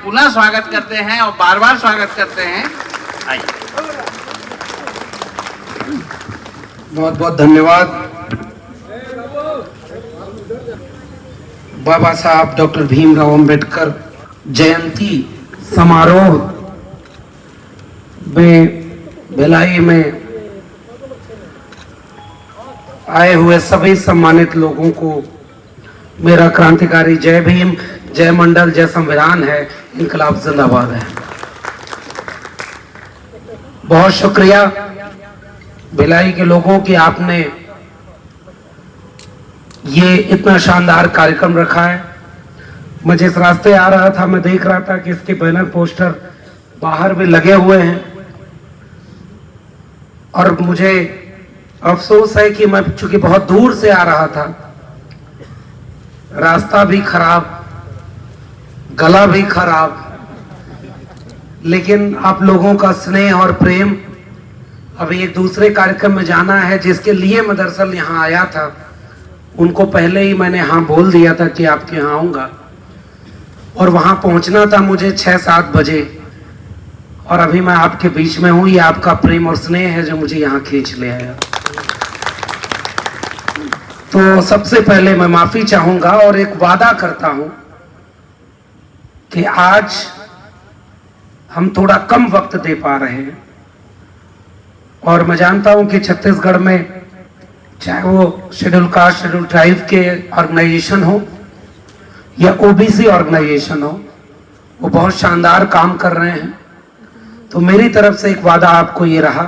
पुनः स्वागत करते हैं और बार बार स्वागत करते हैं। आइए। बहुत बहुत धन्यवाद। बाबा साहब डॉक्टर भीमराव अंबेडकर जयंती समारोह में भिलाई में आए हुए सभी सम्मानित लोगों को मेरा क्रांतिकारी जय भीम, जय मंडल, जय संविधान है, इनकलाब जिंदाबाद है। बहुत शुक्रिया भिलाई के लोगों की, आपने ये इतना शानदार कार्यक्रम रखा है। मैं जिस रास्ते आ रहा था मैं देख रहा था कि इसके बैनर पोस्टर बाहर भी लगे हुए हैं और मुझे अफसोस है कि मैं चूंकि बहुत दूर से आ रहा था, रास्ता भी खराब, गला भी खराब, लेकिन आप लोगों का स्नेह और प्रेम, अभी एक दूसरे कार्यक्रम में जाना है जिसके लिए मैं दरअसल यहाँ आया था, उनको पहले ही मैंने हाँ बोल दिया था कि आपके यहाँ आऊँगा और वहाँ पहुँचना था मुझे 6-7 बजे और अभी मैं आपके बीच में हूँ। ये आपका प्रेम और स्नेह है जो मुझे यहाँ खींच ले आया। तो सबसे पहले मैं माफी चाहूंगा और एक वादा करता हूं कि आज हम थोड़ा कम वक्त दे पा रहे हैं और मैं जानता हूं कि छत्तीसगढ़ में चाहे वो शेड्यूल कास्ट शेड्यूल ट्राइब के ऑर्गेनाइजेशन हो या ओबीसी ऑर्गेनाइजेशन हो, वो बहुत शानदार काम कर रहे हैं। तो मेरी तरफ से एक वादा आपको ये रहा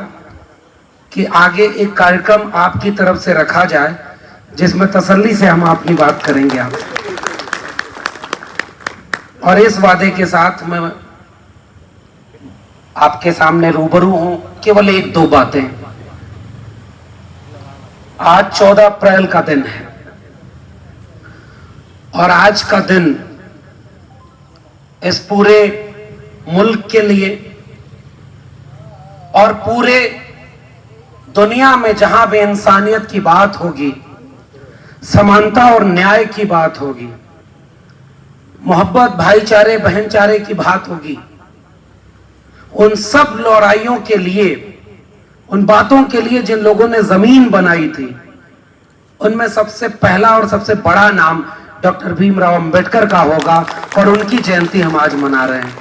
कि आगे एक कार्यक्रम आपकी तरफ से रखा जाए जिसमें तसल्ली से हम अपनी बात करेंगे आप। और इस वादे के साथ मैं आपके सामने रूबरू हूं। केवल 1-2 बातें। आज 14 अप्रैल का दिन है और आज का दिन इस पूरे मुल्क के लिए और पूरे दुनिया में जहां भी इंसानियत की बात होगी, समानता और न्याय की बात होगी, मोहब्बत, भाईचारे, बहनचारे की बात होगी, उन सब लड़ाइयों के लिए, उन बातों के लिए जिन लोगों ने जमीन बनाई थी, उनमें सबसे पहला और सबसे बड़ा नाम डॉक्टर भीमराव अंबेडकर का होगा और उनकी जयंती हम आज मना रहे हैं।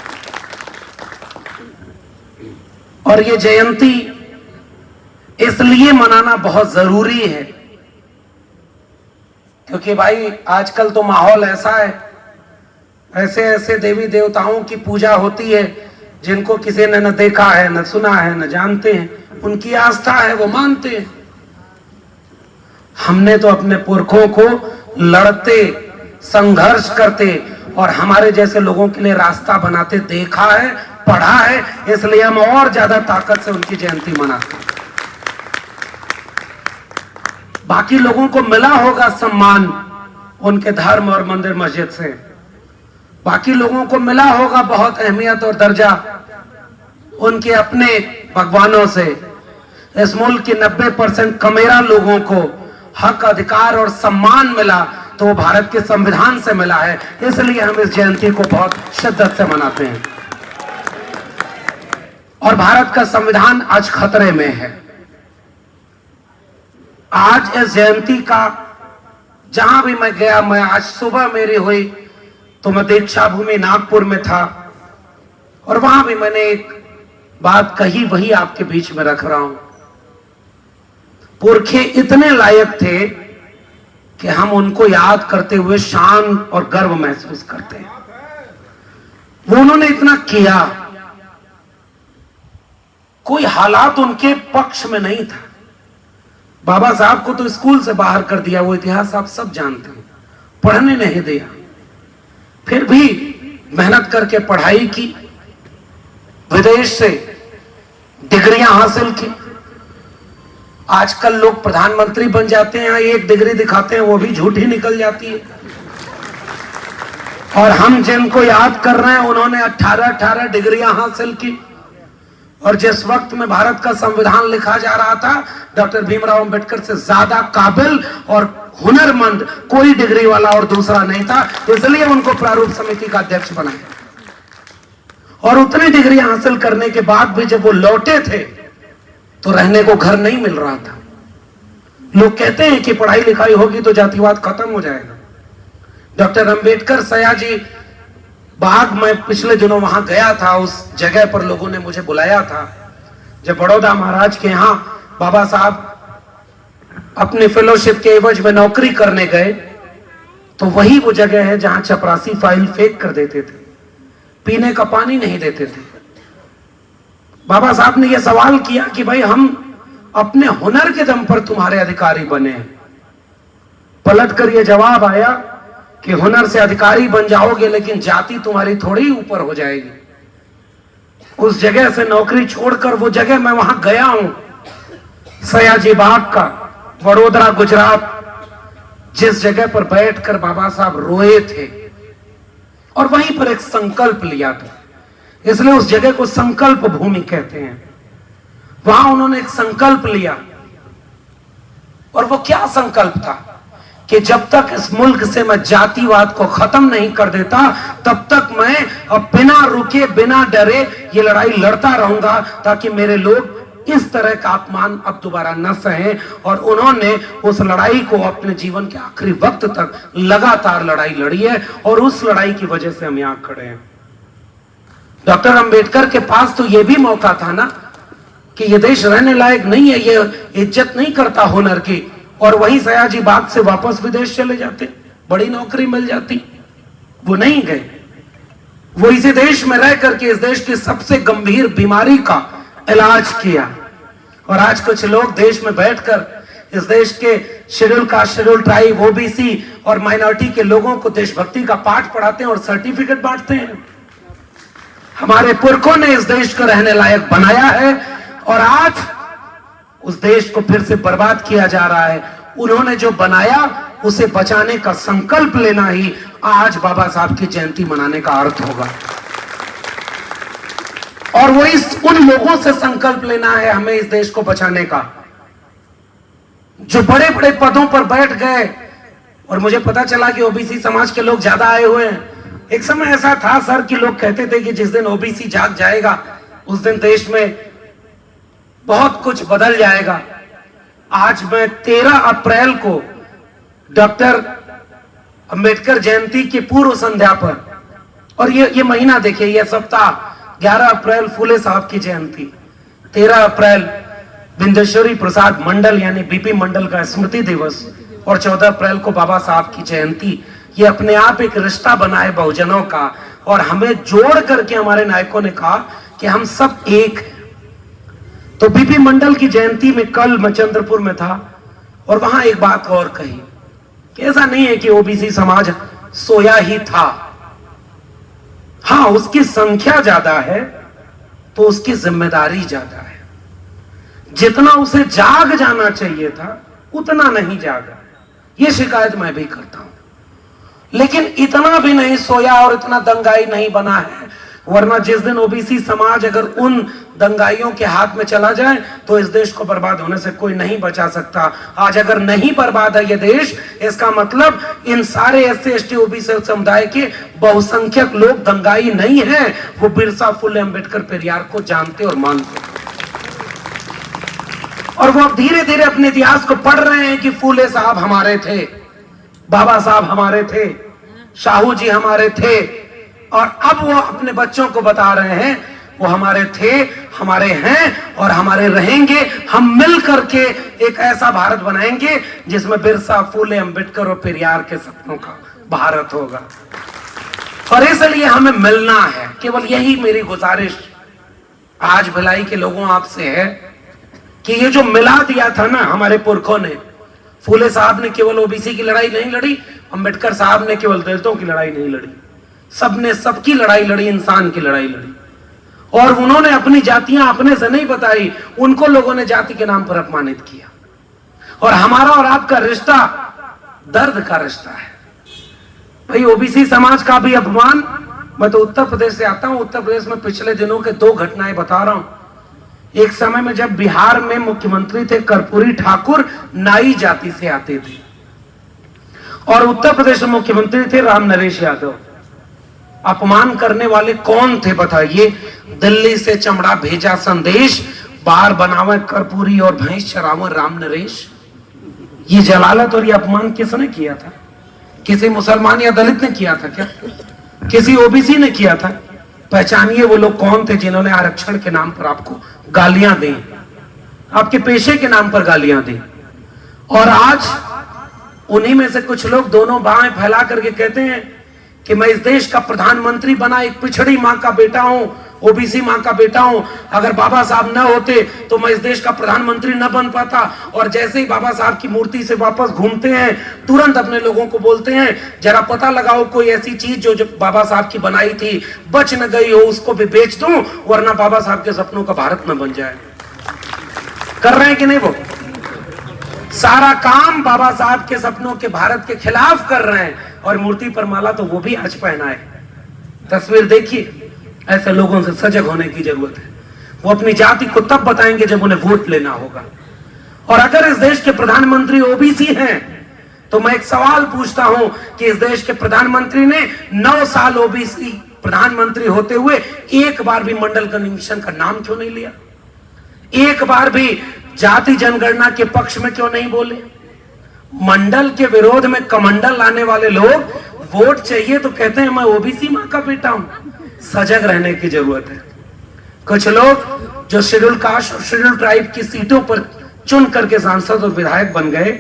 और ये जयंती इसलिए मनाना बहुत जरूरी है क्योंकि भाई आजकल तो माहौल ऐसा है, ऐसे ऐसे देवी देवताओं की पूजा होती है जिनको किसी ने न देखा है, न सुना है, न जानते हैं, उनकी आस्था है, वो मानते हैं। हमने तो अपने पुरखों को लड़ते, संघर्ष करते और हमारे जैसे लोगों के लिए रास्ता बनाते देखा है, पढ़ा है, इसलिए हम और ज्यादा ताकत से उनकी जयंती मनाते हैं। बाकी लोगों को मिला होगा सम्मान उनके धर्म और मंदिर मस्जिद से, बाकी लोगों को मिला होगा बहुत अहमियत और दर्जा उनके अपने भगवानों से। इस मुल्क के 90% कमेरा लोगों को हक, अधिकार और सम्मान मिला तो वो भारत के संविधान से मिला है, इसलिए हम इस जयंती को बहुत शिद्दत से मनाते हैं। और भारत का संविधान आज खतरे में है। आज इस जयंती का जहां भी मैं गया, मैं आज सुबह मेरी हुई तो मैं दीक्षा भूमि नागपुर में था और वहां भी मैंने एक बात कही, वही आपके बीच में रख रहा हूं। पुरखे इतने लायक थे कि हम उनको याद करते हुए शान और गर्व महसूस करते हैं। वो उन्होंने इतना किया, कोई हालात उनके पक्ष में नहीं था। बाबा साहब को तो स्कूल से बाहर कर दिया, वो इतिहास आप सब जानते हैं, पढ़ने नहीं दिया, फिर भी मेहनत करके पढ़ाई की, विदेश से डिग्रियां हासिल की। आजकल लोग प्रधानमंत्री बन जाते हैं, एक डिग्री दिखाते हैं, वो भी झूठी निकल जाती है। और हम जिनको याद कर रहे हैं उन्होंने 18 डिग्रियां हासिल की। और जिस वक्त में भारत का संविधान लिखा जा रहा था, डॉक्टर भीमराव अंबेडकर से ज्यादा काबिल और हुनरमंद कोई डिग्री वाला और दूसरा नहीं था, इसलिए उनको प्रारूप समिति का अध्यक्ष बनाया। और उतनी डिग्री हासिल करने के बाद भी जब वो लौटे थे तो रहने को घर नहीं मिल रहा था। लोग कहते हैं कि पढ़ाई लिखाई होगी तो जातिवाद खत्म हो जाएगा। डॉक्टर अंबेडकर सयाजी बाग में पिछले दिनों वहां गया था, उस जगह पर लोगों ने मुझे बुलाया था जब बड़ौदा महाराज के यहां बाबा साहब अपने फेलोशिप के एवज में नौकरी करने गए। तो वही वो जगह है जहां चपरासी फाइल फेंक कर देते थे, पीने का पानी नहीं देते थे। बाबा साहब ने यह सवाल किया कि भाई हम अपने हुनर के दम पर तुम्हारे अधिकारी बने। पलटकर यह जवाब आया कि हुनर से अधिकारी बन जाओगे लेकिन जाति तुम्हारी थोड़ी ऊपर हो जाएगी। उस जगह से नौकरी छोड़कर वो जगह मैं वहां गया हूं, सयाजी बाग का, वडोदरा गुजरात, जिस जगह पर बैठकर बाबा साहब रोए थे और वहीं पर एक संकल्प लिया था, इसलिए उस जगह को संकल्प भूमि कहते हैं। वहां उन्होंने एक संकल्प लिया और वो क्या संकल्प था कि जब तक इस मुल्क से मैं जातिवाद को खत्म नहीं कर देता तब तक मैं अब बिना रुके बिना डरे ये लड़ाई लड़ता रहूंगा ताकि मेरे लोग इस तरह का अपमान अब दोबारा न सहें। और उन्होंने उस लड़ाई को अपने जीवन के आखिरी वक्त तक लगातार लड़ाई लड़ी है और उस लड़ाई की वजह से हम यहां खड़े हैं। डॉक्टर अंबेडकर के पास तो यह भी मौका था ना कि यह देश रहने लायक नहीं है, ये इज्जत नहीं करता हुनर की, और वहीं सयाजी बाग से वापस विदेश चले जाते, बड़ी नौकरी मिल जाती। वो नहीं गए, वो इसी देश में रह करके इस देश की सबसे गंभीर बीमारी का इलाज किया। और आज कुछ लोग देश में बैठकर इस देश के schedule caste, schedule tribe, OBC और माइनॉरिटी के लोगों को देशभक्ति का पाठ पढ़ाते हैं और सर्टिफिकेट बांटते हैं। हमारे पुरखों ने इस देश को रहने लायक बनाया है और आज उस देश को फिर से बर्बाद किया जा रहा है। उन्होंने जो बनाया उसे बचाने का संकल्प लेना ही आज बाबा साहब की जयंती मनाने का अर्थ होगा। और वो उन लोगों से संकल्प लेना है हमें इस देश को बचाने का जो बड़े बड़े पदों पर बैठ गए। और मुझे पता चला कि ओबीसी समाज के लोग ज्यादा आए हुए हैं। एक समय ऐसा था सर कि लोग कहते थे कि जिस दिन ओबीसी जाग जाएगा उस दिन देश में बहुत कुछ बदल जाएगा। आज मैं 13 अप्रैल को डॉक्टर अंबेडकर जयंती की पूर्व संध्या पर, और ये महीना देखिए, यह सप्ताह 11 अप्रैल फूले साहब की जयंती, 13 अप्रैल बिंदेश्वरी प्रसाद मंडल यानी बीपी मंडल का स्मृति दिवस और 14 अप्रैल को बाबा साहब की जयंती। ये अपने आप एक रिश्ता बना है बहुजनों का और हमें जोड़ करके हमारे नायकों ने कहा कि हम सब एक। तो बीपी मंडल की जयंती में कल मैं चंद्रपुर में था और वहां एक बात और कही कि ऐसा नहीं है कि ओबीसी समाज सोया ही था। हाँ, उसकी संख्या ज्यादा है तो उसकी जिम्मेदारी ज्यादा है। जितना उसे जाग जाना चाहिए था उतना नहीं जागा, ये शिकायत मैं भी करता हूं। लेकिन इतना भी नहीं सोया और इतना दंगाई नहीं बना है, वरना जिस दिन ओबीसी समाज अगर उन दंगाइयों के हाथ में चला जाए तो इस देश को बर्बाद होने से कोई नहीं बचा सकता। आज अगर नहीं बर्बाद है ये देश, इसका मतलब इन सारे एससी एसटी ओबीसी समुदाय के बहुसंख्यक लोग दंगाई नहीं हैं, वो बिरसा फुले अंबेडकर पेरियार को जानते और मानते, और वो अब धीरे धीरे अपने इतिहास को पढ़ रहे हैं कि फूले साहब हमारे थे, बाबा साहब हमारे थे, शाहू जी हमारे थे, और अब वो अपने बच्चों को बता रहे हैं वो हमारे थे, हमारे हैं और हमारे रहेंगे। हम मिल करके एक ऐसा भारत बनाएंगे जिसमें बिरसा, फूले, अंबेडकर और पेरियार के सपनों का भारत होगा। और इसलिए हमें मिलना है, केवल यही मेरी गुजारिश आज भिलाई के लोगों आपसे है कि ये जो मिला दिया था ना हमारे पुरखों ने, फूले साहब ने केवल ओबीसी की लड़ाई नहीं लड़ी, अंबेडकर साहब ने केवल दलितों की लड़ाई नहीं लड़ी, सबने सबकी लड़ाई लड़ी, इंसान की लड़ाई लड़ी। और उन्होंने अपनी जातियां अपने से नहीं बताई, उनको लोगों ने जाति के नाम पर अपमानित किया। और हमारा और आपका रिश्ता दर्द का रिश्ता है भाई। ओबीसी समाज का भी अपमान, मैं तो उत्तर प्रदेश से आता हूं, उत्तर प्रदेश में पिछले दिनों के 2 घटनाएं बता रहा हूं। एक समय में जब बिहार में मुख्यमंत्री थे कर्पूरी ठाकुर, नाई जाति से आते थे, और उत्तर प्रदेश में मुख्यमंत्री थे राम नरेश यादव। अपमान करने वाले कौन थे बताइए? दिल्ली से चमड़ा भेजा संदेश, बार बनावे कर्पूरी और भैंस चरावे राम नरेश। ये जलालत और ये अपमान किसने किया था? किसी मुसलमान या दलित ने किया था क्या? किसी ओबीसी ने किया था? पहचानिए वो लोग कौन थे जिन्होंने आरक्षण के नाम पर आपको गालियां दी, आपके पेशे के नाम पर गालियां दी। और आज उन्हीं में से कुछ लोग दोनों बाहें फैला करके कहते हैं कि मैं इस देश का प्रधानमंत्री बना एक पिछड़ी मां का बेटा हूं, ओबीसी मां का बेटा हूं। अगर बाबा साहब न होते तो मैं इस देश का प्रधानमंत्री न बन पाता। और जैसे ही बाबा साहब की मूर्ति से वापस घूमते हैं, तुरंत अपने लोगों को बोलते हैं जरा पता लगाओ कोई ऐसी चीज जो बाबा साहब की बनाई थी बच न गई हो, उसको भी बेच दूं, वरना बाबा साहब के सपनों का भारत न बन जाए। कर रहे हैं कि नहीं? वो सारा काम बाबा साहब के सपनों के भारत के खिलाफ कर रहे हैं। और मूर्ति पर माला तो वो भी आज पहना है। तस्वीर देखिए, ऐसे लोगों से सजग होने की जरूरत है। वो अपनी जाति को तब बताएंगे जब उन्हें वोट लेना होगा। और अगर इस देश के प्रधानमंत्री ओबीसी हैं तो मैं एक सवाल पूछता हूं कि इस देश के प्रधानमंत्री ने 9 साल ओबीसी प्रधानमंत्री होते हुए एक बार भी मंडल कमीशन का नाम क्यों नहीं लिया? एक बार भी जाति जनगणना के पक्ष में क्यों नहीं बोले? मंडल के विरोध में कमंडल लाने वाले लोग वोट चाहिए तो कहते हैं मैं ओबीसी मां का बेटा हूं। सजग रहने की जरूरत है। कुछ लोग जो शेड्यूल कास्ट और शेड्यूल ट्राइब की सीटों पर चुन करके सांसद और विधायक बन गए,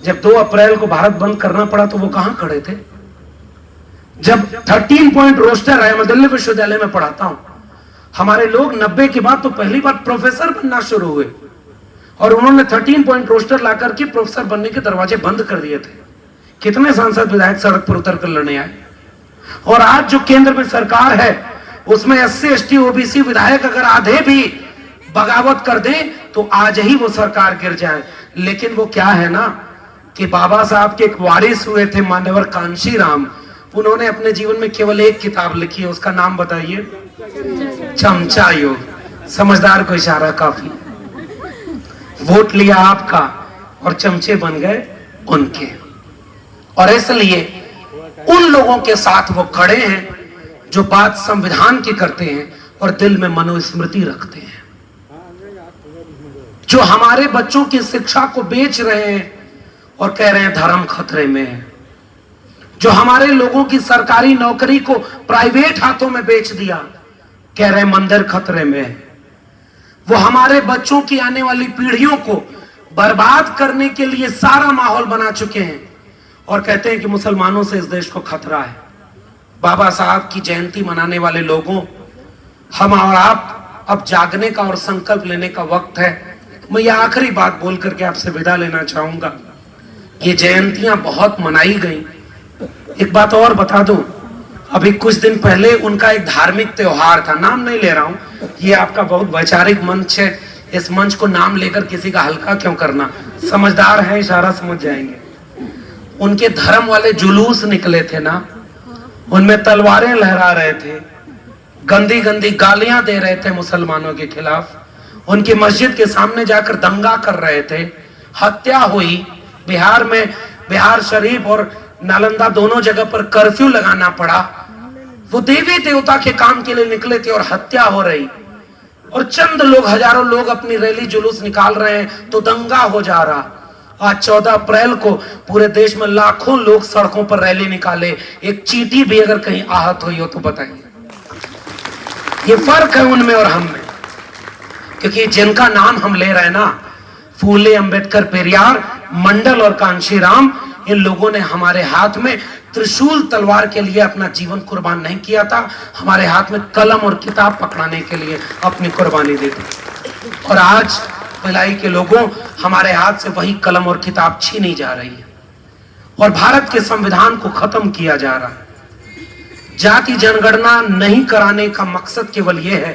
जब 2 अप्रैल को भारत बंद करना पड़ा तो वो कहां खड़े थे? जब 13 पॉइंट रोस्टर आया, मैं दिल्ली विश्वविद्यालय में पढ़ाता हूं, हमारे लोग 90 के बाद तो पहली बार प्रोफेसर बनना शुरू हुए और उन्होंने 13 पॉइंट रोस्टर लाकर के प्रोफेसर बनने के दरवाजे बंद कर दिए थे। कितने सांसद विधायक सड़क पर उतर कर लड़ने आए? और आज जो केंद्र में सरकार है उसमें SC ST OBC विधायक अगर आधे भी बगावत कर दें तो आज ही वो सरकार गिर जाए। लेकिन वो क्या है ना कि बाबा साहब के एक वारिस हुए थे मान्यवर कांशीराम, उन्होंने अपने जीवन में केवल एक किताब लिखी है, उसका नाम बताइए? चमचा योग। समझदार को इशारा काफी। वोट लिया आपका और चमचे बन गए उनके। और इसलिए उन लोगों के साथ वो खड़े हैं जो बात संविधान की करते हैं और दिल में मनुस्मृति रखते हैं, जो हमारे बच्चों की शिक्षा को बेच रहे हैं और कह रहे हैं धर्म खतरे में है, जो हमारे लोगों की सरकारी नौकरी को प्राइवेट हाथों में बेच दिया, कह रहे हैं मंदिर खतरे में है। वो हमारे बच्चों की आने वाली पीढ़ियों को बर्बाद करने के लिए सारा माहौल बना चुके हैं और कहते हैं कि मुसलमानों से इस देश को खतरा है। बाबा साहब की जयंती मनाने वाले लोगों, हम और आप अब जागने का और संकल्प लेने का वक्त है। मैं ये आखिरी बात बोल करके आपसे विदा लेना चाहूंगा। ये जयंतियां बहुत मनाई गई। एक बात और बता दूं, अभी कुछ दिन पहले उनका एक धार्मिक त्योहार था, नाम नहीं ले रहा हूं, ये आपका बहुत वैचारिक मंच है, इस मंच को नाम लेकर किसी का हल्का क्यों करना। समझदार है, इशारा समझ जाएंगे। उनके धर्म वाले जुलूस निकले थे ना, उनमें तलवारें लहरा रहे थे, गंदी गंदी गालियां दे रहे थे मुसलमानों के खिलाफ, उनकी मस्जिद के सामने जाकर दंगा कर रहे थे, हत्या हुई। बिहार में बिहार शरीफ और नालंदा दोनों जगह पर कर्फ्यू लगाना पड़ा। वो देवी देवता के काम के लिए निकले थे और हत्या हो रही, और चंद लोग, हजारों लोग अपनी रैली जुलूस निकाल रहे हैं तो दंगा हो जा रहा। आज 14 अप्रैल को पूरे देश में लाखों लोग सड़कों पर रैली निकाले, एक चींटी भी अगर कहीं आहत हुई हो तो बताइए। ये फर्क है उनमें और हम में, क्योंकि जिनका नाम हम ले रहे हैं ना, फूले, अंबेडकर, पेरियार, मंडल और कांशीराम, इन लोगों ने हमारे हाथ में त्रिशूल तलवार के लिए अपना जीवन कुर्बान नहीं किया था, हमारे हाथ में कलम और किताब पकड़ाने के लिए अपनी कुर्बानी दी थी। और आज भलाई के लोगों, हमारे हाथ से वही कलम और किताब छीनी जा रही है और भारत के संविधान को खत्म किया जा रहा है। जाति जनगणना नहीं कराने का मकसद केवल यह है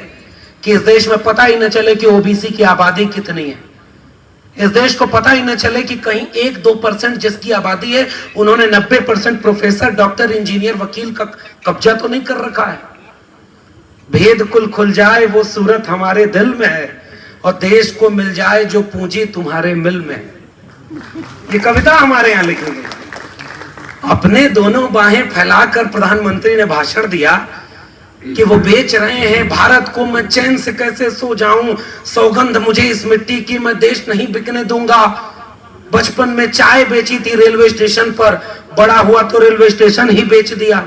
कि इस देश में पता ही न चले कि ओबीसी की आबादी कितनी है, इस देश को पता ही न चले कि कहीं 1-2% जिसकी आबादी है उन्होंने 90% प्रोफेसर, डॉक्टर, इंजीनियर, वकील का कब्जा तो नहीं कर रखा है। भेद कुल खुल जाए वो सूरत हमारे दिल में है, और देश को मिल जाए जो पूंजी तुम्हारे मिल में। ये कविता हमारे यहाँ लिखी गई। अपने दोनों बाहें फैलाकर प्रधानमंत्री ने भाषण दिया कि वो बेच रहे हैं भारत को, मैं चैन से कैसे सो जाऊं, सौगंध मुझे इस मिट्टी की, मैं देश नहीं बिकने दूंगा। बचपन में चाय बेची थी रेलवे स्टेशन पर, बड़ा हुआ तो रेलवे स्टेशन ही बेच दिया।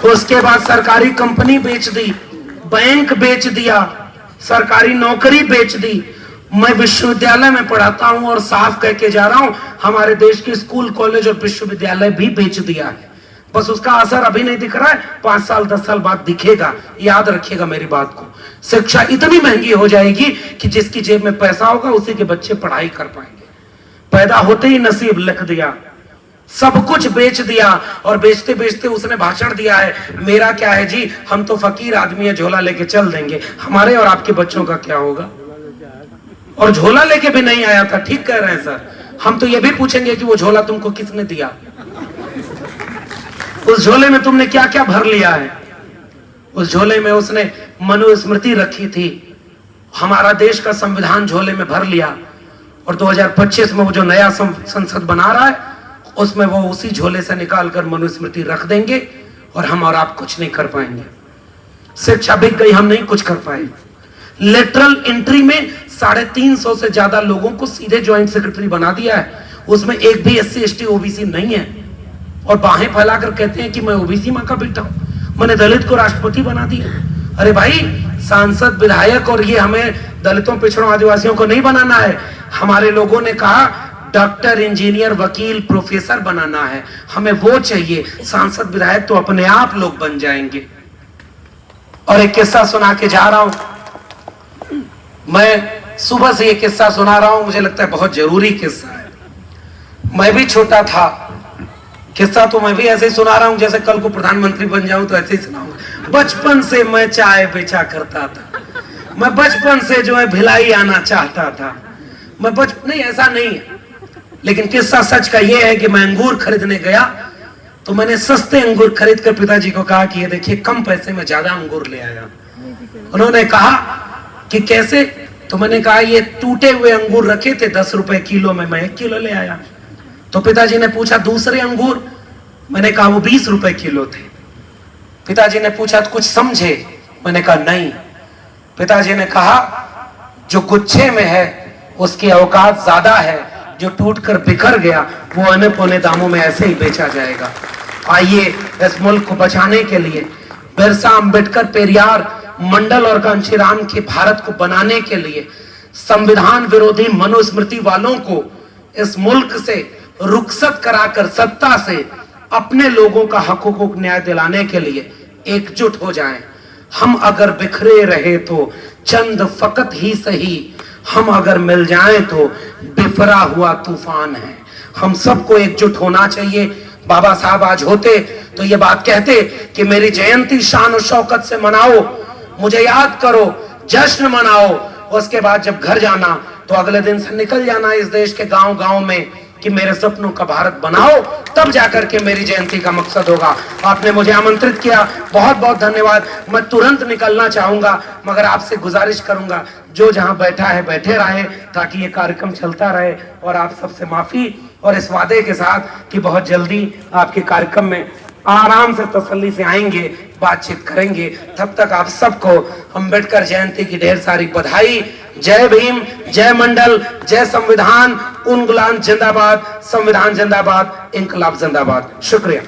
उसके बाद सरकारी कंपनी बेच दी, बैंक बेच दिया, सरकारी नौकरी बेच दी। मैं विश्वविद्यालय में पढ़ाता हूं और साफ कह के जा रहा हूं, हमारे देश के स्कूल, कॉलेज और विश्वविद्यालय भी बेच दिया है। बस उसका असर अभी नहीं दिख रहा है, 5 साल 10 साल बाद दिखेगा। याद रखिएगा मेरी बात को। शिक्षा इतनी महंगी हो जाएगी कि जिसकी जेब में पैसा होगा उसी के बच्चे पढ़ाई कर पाएंगे। पैदा होते ही नसीब लिख दिया, सब कुछ बेच दिया। और बेचते बेचते उसने भाषण दिया है, मेरा क्या है जी, हम तो फकीर आदमी है, झोला लेके चल देंगे, हमारे और आपके बच्चों का क्या होगा। और झोला लेके भी नहीं आया था। ठीक कह रहे हैं सर, हम तो ये भी पूछेंगे कि वो झोला तुमको किसने दिया, उस झोले में तुमने क्या क्या भर लिया है। उस झोले में उसने मनुस्मृति रखी थी, हमारा देश का संविधान झोले में भर लिया। और 2025 में वो जो नया संसद बना रहा है उसमें वो उसी झोले से निकालकर मनुस्मृति रख देंगे और हम और आप कुछ नहीं कर पाएंगे। शिक्षा बिक गई, हम नहीं कुछ कर पाए। लेटरल एंट्री में 350 से ज्यादा लोगों को सीधे ज्वाइंट सेक्रेटरी बना दिया है, उसमें एक भी SC ST OBC नहीं है। और बाहें फैलाकर कहते हैं कि मैं OBC मां का बेटा हूं, मैंने दलित को राष्ट्रपति बना दिया। अरे भाई, सांसद, विधायक और ये हमें दलितों, पिछड़ों, आदिवासियों को नहीं बनाना है। हमारे लोगों ने कहा डॉक्टर, इंजीनियर, वकील, प्रोफेसर बनाना है, हमें वो चाहिए। सांसद, विधायक तो अपने आप लोग बन जाएंगे। और एक किस्सा सुना के जा रहा हूं, मैं सुबह से ये किस्सा सुना रहा हूं, मुझे लगता है बहुत जरूरी किस्सा है। मैं भी छोटा था, किस्सा तो मैं भी ऐसे ही सुना रहा हूं जैसे कल को प्रधानमंत्री बन जाऊं तो ऐसे ही सुनाऊंगा। बचपन से मैं चाय बेचा करता था, मैं बचपन से जो है भिलाई आना चाहता था। मैं नहीं, ऐसा नहीं है, लेकिन किस्सा सच का यह है कि मैं अंगूर खरीदने गया तो मैंने सस्ते अंगूर खरीद कर पिताजी को कहा कि ये देखिए कम पैसे में ज्यादा अंगूर ले आया। उन्होंने कहा कि कैसे, तो मैंने कहा ये टूटे हुए अंगूर रखे थे 10 रुपए किलो में, मैं 1 किलो ले आया। तो पिताजी ने पूछा दूसरे अंगूर, मैंने कहा वो 20 रुपए किलो थे। पिताजी ने पूछा तो कुछ समझे, मैंने कहा नहीं। पिताजी ने कहा जो गुच्छे में है उसकी औकात ज्यादा है, जो टूटकर बिखर गया वो औने पौने दामों में ऐसे ही बेचा जाएगा। आइए इस मुल्क को बचाने के लिए, बिरसा अंबेडकर, पेरियार, मंडल और कांशीराम के भारत को बनाने के लिए, संविधान विरोधी मनुस्मृति वालों को इस मुल्क से रुखसत कराकर सत्ता से अपने लोगों का हकों को न्याय दिलाने के लिए एकजुट हो जाएं। हम अगर बिखरे रहे तो चंद फकत ही सही, हम अगर मिल जाएं तो बिफरा हुआ तूफान है। हम सबको एकजुट होना चाहिए। बाबा साहब आज होते तो ये बात कहते कि मेरी जयंती शान और शौकत से मनाओ, मुझे याद करो, जश्न मनाओ। उसके बाद जब घर जाना तो अगले दिन से निकल जाना इस देश के गांव गांव में कि मेरे सपनों का भारत बनाओ, तब जाकर के मेरी जयंती का मकसद होगा। आपने मुझे आमंत्रित किया, बहुत बहुत धन्यवाद। मैं तुरंत निकलना चाहूंगा, मगर आपसे गुजारिश करूंगा जो जहां बैठा है बैठे रहे ताकि ये कार्यक्रम चलता रहे। और आप सबसे माफी और इस वादे के साथ कि बहुत जल्दी आपके कार्यक्रम में आराम से तसल्ली से आएंगे, बातचीत करेंगे। तब तक आप सबको अंबेडकर जयंती की ढेर सारी बधाई। जय भीम, जय मंडल, जय संविधान, उन गुलाम जिंदाबाद, संविधान जिंदाबाद, इनकलाब जिंदाबाद। शुक्रिया।